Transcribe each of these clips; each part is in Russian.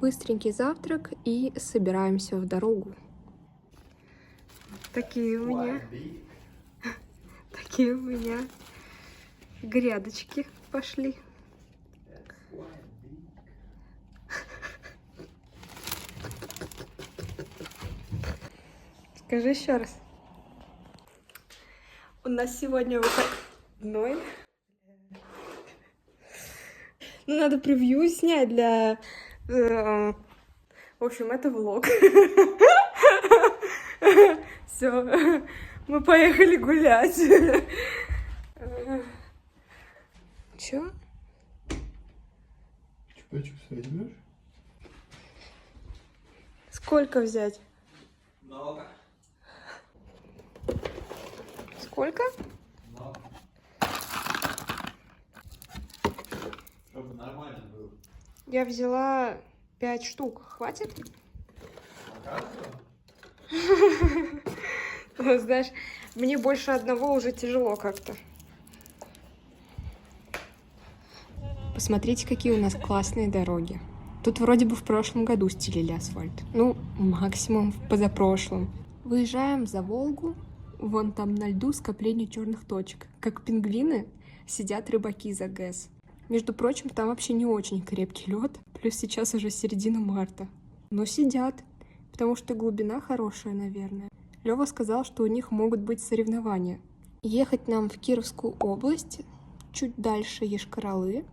Быстренький завтрак и собираемся в дорогу. Такие у меня грядочки пошли. Скажи еще раз. У нас сегодня выходной. Ну, надо превью снять для... В общем, это влог. Все, мы поехали гулять. Чё? Чупа-чупс возьмешь? Сколько взять? Много. Сколько? Много. Чтобы нормально было. Я взяла 5 штук. Хватит? Знаешь, мне больше одного уже тяжело как-то. Посмотрите, какие у нас классные дороги. Тут вроде бы в прошлом году стелили асфальт. Ну, максимум в позапрошлом. Выезжаем за Волгу. Вон там на льду скопление черных точек. Как пингвины сидят рыбаки из АГС. Между прочим, там вообще не очень крепкий лед. Плюс сейчас уже середина марта. Но сидят, потому что глубина хорошая, наверное. Лёва сказал, что у них могут быть соревнования. Ехать нам в Кировскую область, чуть дальше Йошкар-Олы.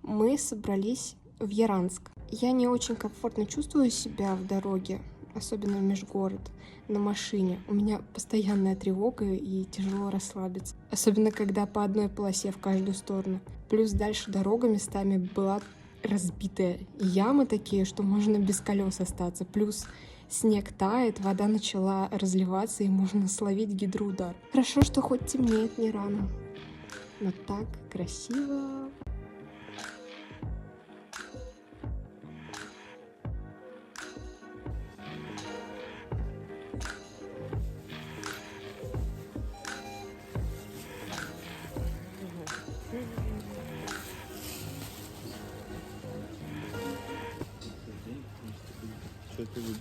Мы собрались в Яранск. Я не очень комфортно чувствую себя в дороге, особенно в межгород, на машине. У меня постоянная тревога и тяжело расслабиться. Особенно, когда по одной полосе в каждую сторону. Плюс дальше дорога местами была разбитая. Ямы такие, что можно без колес остаться. Плюс снег тает, вода начала разливаться, и можно словить гидроудар. Хорошо, что хоть темнеет не рано. Но так красиво. Что ты любишь?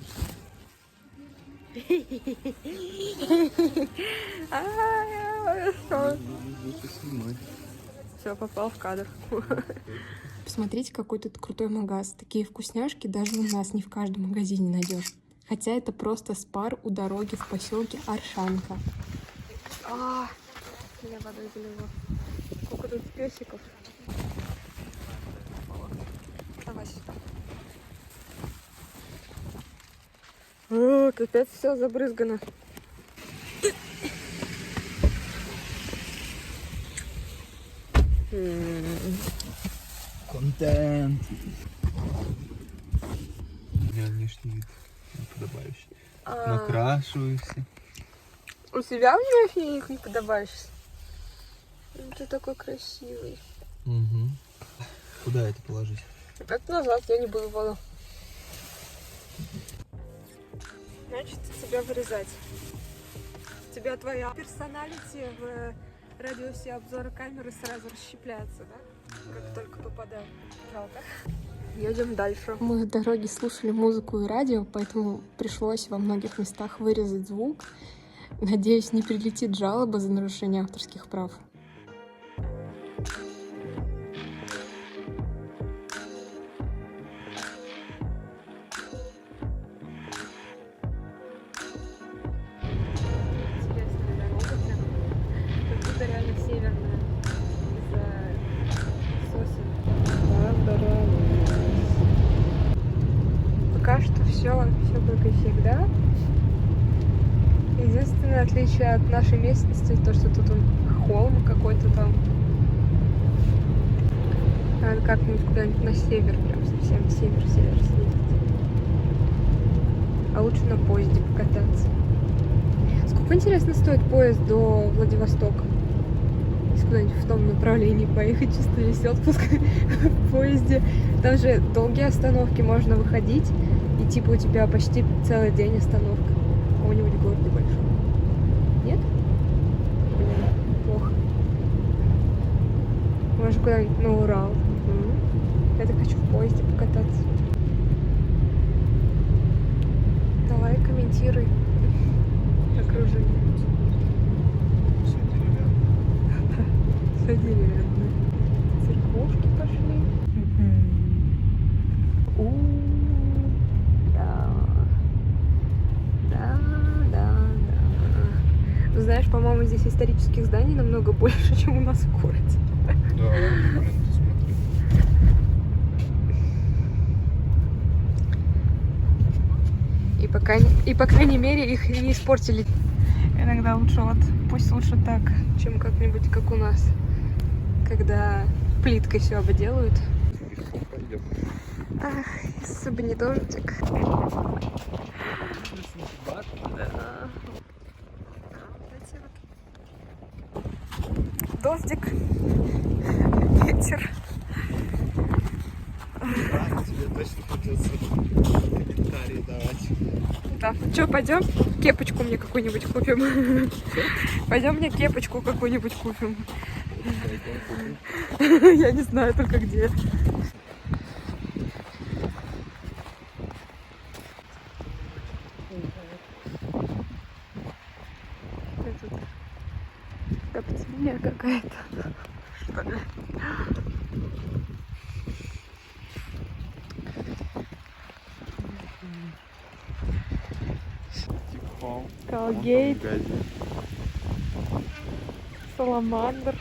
Все, попал в кадр. Посмотрите, какой тут крутой магаз. Такие вкусняшки даже у нас не в каждом магазине найдешь. Хотя это просто спар у дороги в поселке Аршанка. Меня водой залило. Сколько тут песиков. Давай сюда. Опять все забрызгано. Контент. У меня внешний вид неподобающий. Накрашиваешься. У тебя внешний их не подобаешься? Ты такой красивый. Угу. Куда это положить? Опять назад, я не буду воду. Значит, тебя вырезать. У тебя твоя персоналити в радиусе обзора камеры сразу расщепляется, да? Как только попадает. Жалко. Едем дальше. Мы в дороге слушали музыку и радио, поэтому пришлось во многих местах вырезать звук. Надеюсь, не прилетит жалоба за нарушение авторских прав. Реально северная из-за сосен. Пока что все как и всегда. Единственное отличие от нашей местности то, что тут холм какой-то там. Надо как-нибудь куда-нибудь на север, прям совсем север-север съездить. А лучше на поезде покататься. Сколько, интересно, стоит поезд до Владивостока? Куда-нибудь в том направлении поехать, чисто весь отпуск в поезде. Там же долгие остановки, можно выходить, и типа у тебя почти целый день остановка в каком-нибудь городе большом. Нет? Блин, плохо. Может, куда-нибудь на Урал. Я так хочу в поезде покататься. квартиры, окружение. Все деревянное. Все деревянное. Церковки пошли. Да. Да. Ну, знаешь, по-моему, здесь исторических зданий намного больше, чем у нас в городе. Да, блин, ты смотри. И по крайней мере их не испортили. Иногда лучше пусть лучше так, чем как-нибудь как у нас, когда плиткой все обделают. Пойдем. Ах, если бы не дождик. Дождик, ветер. Да, тебе точно придется комментарии давать. Да. Че, пойдем кепочку мне какую-нибудь купим? Пойдем мне кепочку какую-нибудь купим. Я не знаю только где. Тут коптильня какая-то, что ли? Колгейт, саламандр.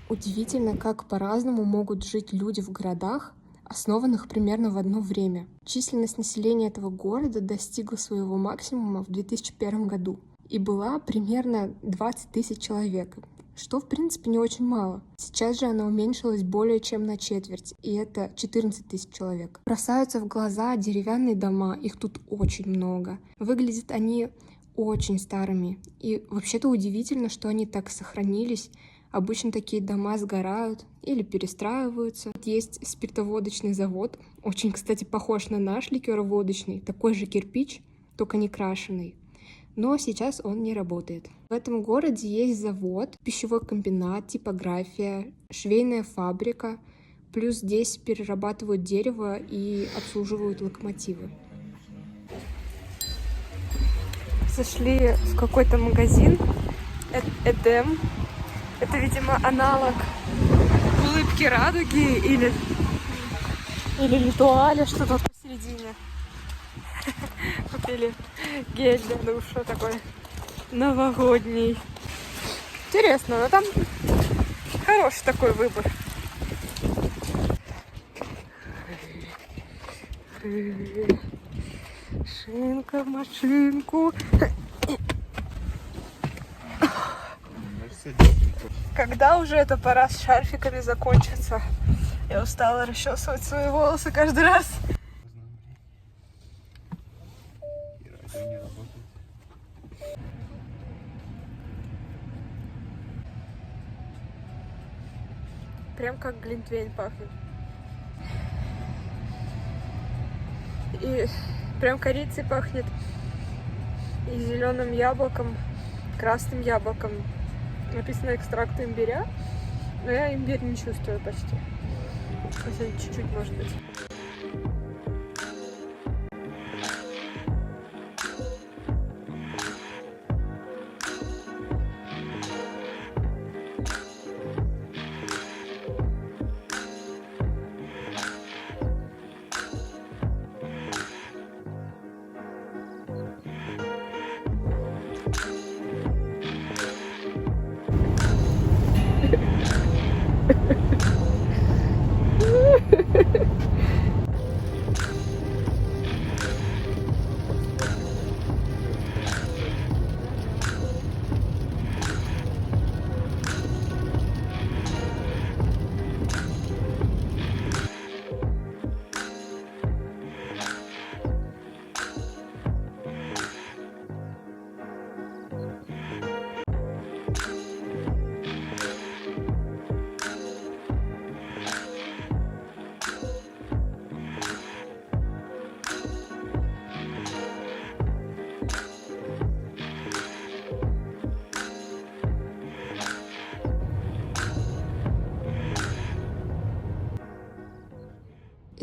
Удивительно, как по-разному могут жить люди в городах, основанных примерно в одно время. Численность населения этого города достигла своего максимума в 2001 году и была примерно 20 тысяч человек, что в принципе не очень мало. Сейчас же она уменьшилась более чем на четверть, и это 14 тысяч человек. Бросаются в глаза деревянные дома, их тут очень много. Выглядят они очень старыми, и вообще-то удивительно, что они так сохранились. Обычно такие дома сгорают или перестраиваются. Есть спиртоводочный завод, очень, кстати, похож на наш ликероводочный, такой же кирпич, только не крашеный. Но сейчас он не работает. В этом городе есть завод, пищевой комбинат, типография, швейная фабрика, плюс здесь перерабатывают дерево и обслуживают локомотивы. Зашли в какой-то магазин Эдем. Это, видимо, аналог улыбки радуги или ритуаля, что тут посередине. Купили гель для душа такой новогодний. Интересно, но там хороший такой выбор. Шинка в машинку. Когда уже эта пора с шарфиками закончится? Я устала расчесывать свои волосы каждый раз. И радио не работает. Прям как глинтвейн пахнет. И прям корицей пахнет. И зеленым яблоком, красным яблоком. Написано экстракт имбиря, но я имбирь не чувствую почти. Хотя чуть-чуть, может быть.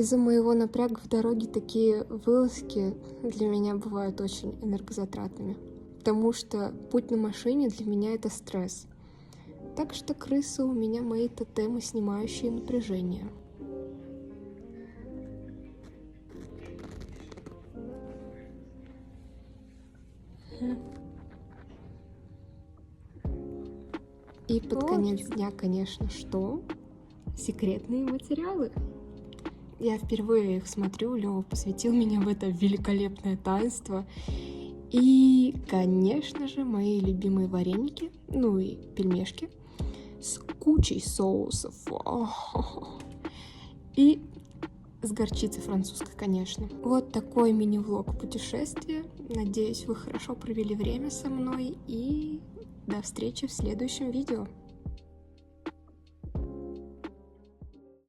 Из-за моего напряга в дороге такие вылазки для меня бывают очень энергозатратными, потому что путь на машине для меня это стресс. Так что крысы у меня мои тотемы, снимающие напряжение. И под конец дня, конечно, что? Секретные материалы. Я впервые их смотрю, Лёва посвятил меня в это великолепное таинство. И, конечно же, мои любимые вареники, ну и пельмешки с кучей соусов. И с горчицей французской, конечно. Вот такой мини-влог путешествия. Надеюсь, вы хорошо провели время со мной. И до встречи в следующем видео.